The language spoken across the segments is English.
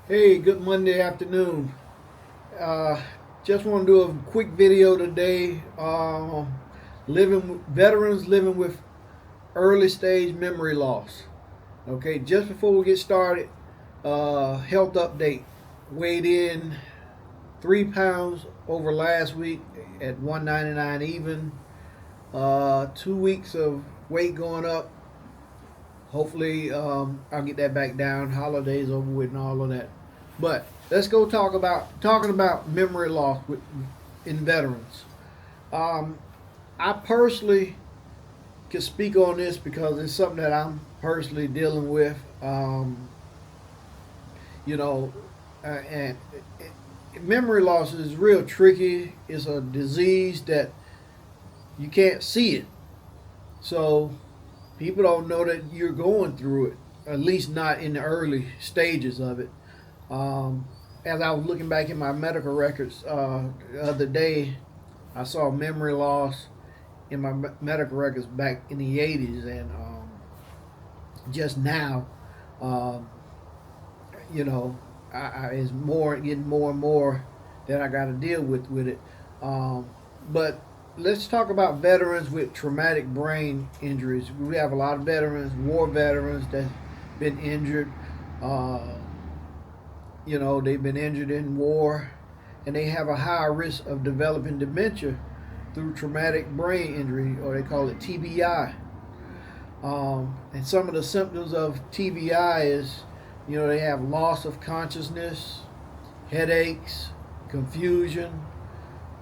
Hey, good Monday afternoon. Uh, just want to do a quick video today. Veterans living with early stage memory loss. Okay, just before we get started, health update. Weighed in 3 pounds over last week at 199 even. 2 weeks of weight going up. Hopefully, I'll get that back down. Holidays over with and all of that. But let's go talking about memory loss in veterans. Um, I personally can speak on this because it's something that I'm personally dealing with. You know, and memory loss is real tricky. It's a disease that you can't see it, so people don't know that you're going through it. At least not in the early stages of it. As I was looking back in my medical records the other day, I saw memory loss in my medical records back in the 80s, and just now, um, you know, it's more getting more and more that I got to deal with it. Um, but let's talk about veterans with traumatic brain injuries. We have a lot of veterans, war veterans that's been injured. Uh, they've been injured in war, and they have a higher risk of developing dementia through traumatic brain injury, or they call it TBI. And some of the symptoms of TBI is, they have loss of consciousness, headaches, confusion,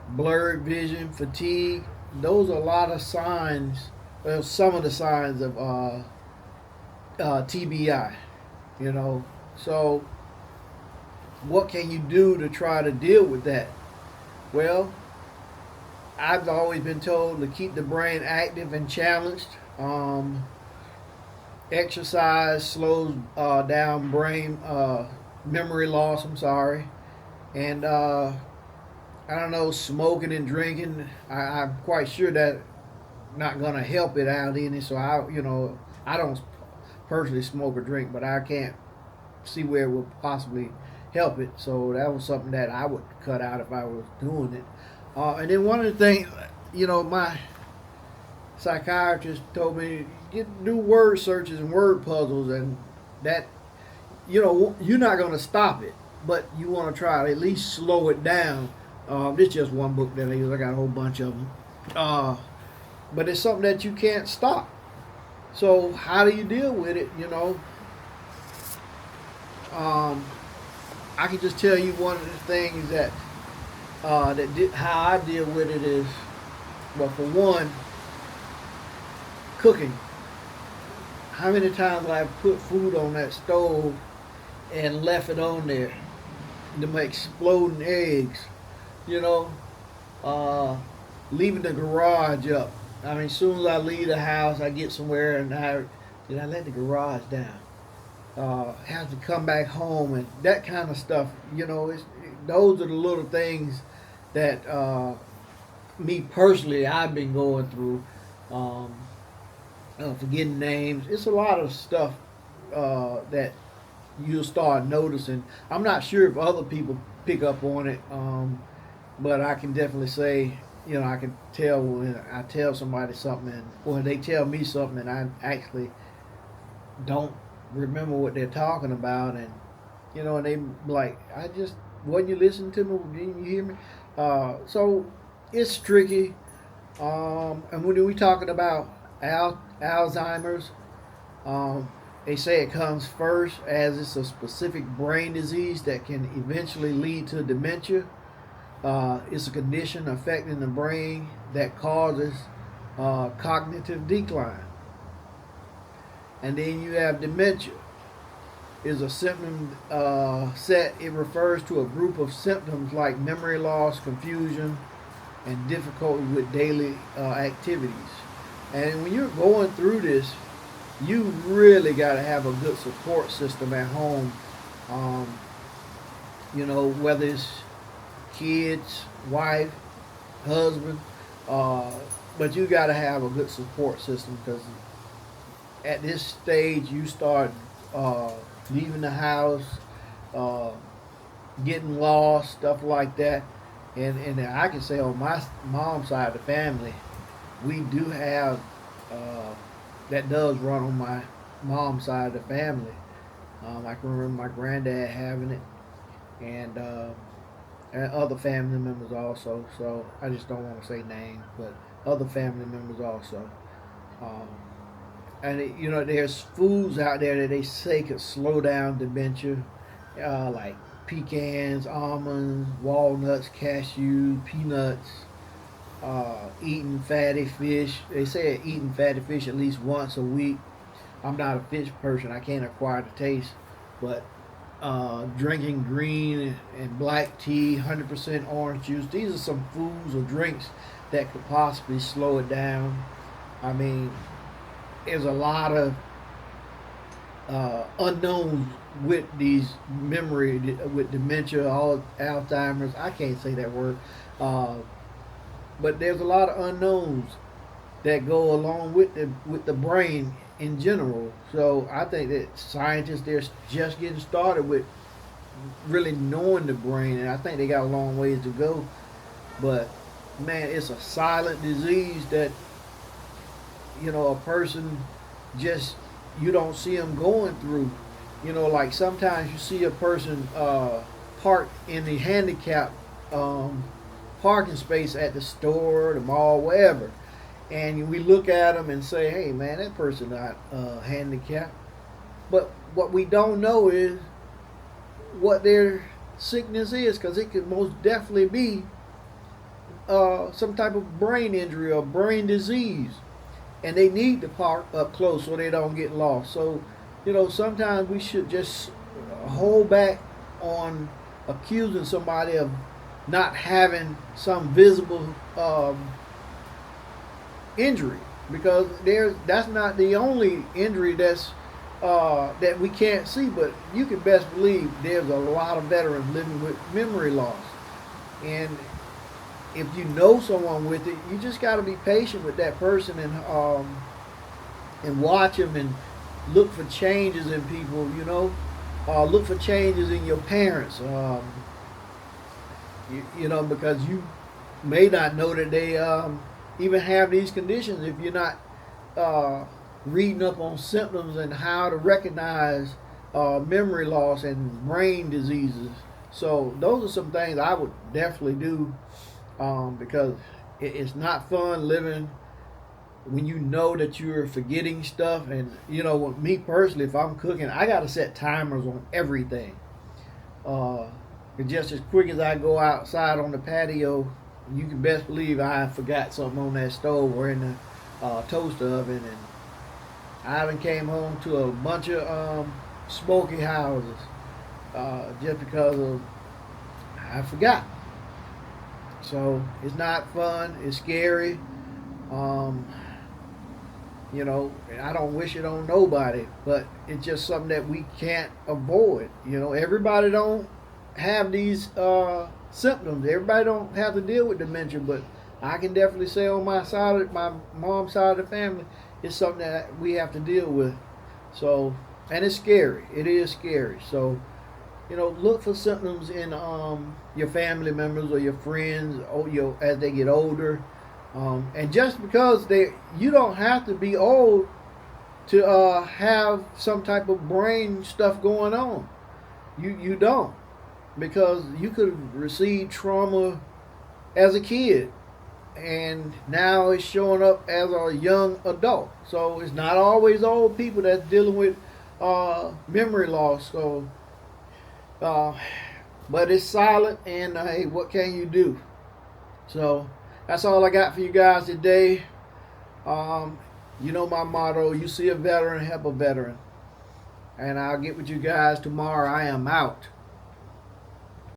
blurred vision, fatigue. Those are a lot of signs, well, some of the signs of TBI. So what can you do to try to deal with that? Well, I've always been told to keep the brain active and challenged. Exercise slows down brain memory loss. I'm sorry, and I don't know, smoking and drinking. I'm quite sure that not gonna help it out any. So I don't personally smoke or drink, but I can't see where it would possibly help it. So that was something that I would cut out if I was doing it. And then one of the things, my psychiatrist told me do word searches and word puzzles, and that you're not going to stop it, but you want to try to at least slow it down. This is just one book that I use. I got a whole bunch of them, but it's something that you can't stop. So how do you deal with it? Um, I can just tell you one of the things how I deal with it is, well, for one, cooking. How many times have I put food on that stove and left it on there? Them exploding eggs, you know, uh, leaving the garage up. I mean, as soon as I leave the house, I get somewhere and did I let the garage down? Have to come back home and that kind of stuff. Those are the little things that me personally I've been going through. Um, Forgetting names. It's a lot of stuff that you'll start noticing. I'm not sure if other people pick up on it, but I can definitely say, I can tell when I tell somebody something, or when they tell me something, and I actually don't remember what they're talking about, and they like, I just wasn't you listening to me? Didn't you hear me? So it's tricky. And when we talking about Alzheimer's, they say it comes first as it's a specific brain disease that can eventually lead to dementia. It's a condition affecting the brain that causes cognitive decline. And then you have dementia. Is a symptom set. It refers to a group of symptoms like memory loss, confusion, and difficulty with daily activities. And when you're going through this, you really got to have a good support system at home. Um, whether it's kids, wife, husband, but you got to have a good support system because at this stage you start leaving the house, uh, getting lost, stuff like that. And I can say on my mom's side of the family, we do have uh, that does run on my mom's side of the family. I can remember my granddad having it, and and other family members also. So I just don't want to say names, but other family members also. Um, and there's foods out there that they say could slow down dementia, like pecans, almonds, walnuts, cashews, peanuts. Eating fatty fish. They say eating fatty fish at least once a week. I'm not a fish person. I can't acquire the taste, but drinking green and black tea, 100% orange juice. These are some foods or drinks that could possibly slow it down. I mean, there's a lot of unknowns with these memory, with dementia, all Alzheimer's. I can't say that word, but there's a lot of unknowns that go along with the brain in general. So I think that scientists they're just getting started with really knowing the brain, and I think they got a long ways to go. But man, it's a silent disease that a person just you don't see them going through. Like sometimes you see a person parked in the handicap um, parking space at the store, the mall, wherever, and we look at them and say, "Hey, man, that person not handicapped." But what we don't know is what their sickness is, because it could most definitely be some type of brain injury or brain disease, and they need to park up close so they don't get lost. So, sometimes we should just hold back on accusing somebody of not having some visible injury, because that's not the only injury that we can't see. But you can best believe there's a lot of veterans living with memory loss, and if you know someone with it, you just got to be patient with that person and watch them and look for changes in people. Look for changes in your parents. Because you may not know that they even have these conditions if you're not reading up on symptoms and how to recognize memory loss and brain diseases. So those are some things I would definitely do, because it's not fun living when you know that you're forgetting stuff. And with me personally, if I'm cooking, I got to set timers on everything. Uh, just as quick as I go outside on the patio, you can best believe I forgot something on that stove or in the toaster oven, and I haven't came home to a bunch of smoky houses just because of I forgot. So it's not fun. It's scary. Um, and I don't wish it on nobody, but it's just something that we can't avoid. Everybody don't have these symptoms. Everybody don't have to deal with dementia, but I can definitely say on my mom's side of the family, it's something that we have to deal with. So, and it's scary. It is scary. So, look for symptoms in your family members or your friends, or as they get older. And just because you don't have to be old to have some type of brain stuff going on. You don't, because you could receive trauma as a kid, and now it's showing up as a young adult. So it's not always old people that's dealing with memory loss. So, but it's silent, and hey, what can you do? So that's all I got for you guys today. My motto: you see a veteran, help a veteran. And I'll get with you guys tomorrow. I am out.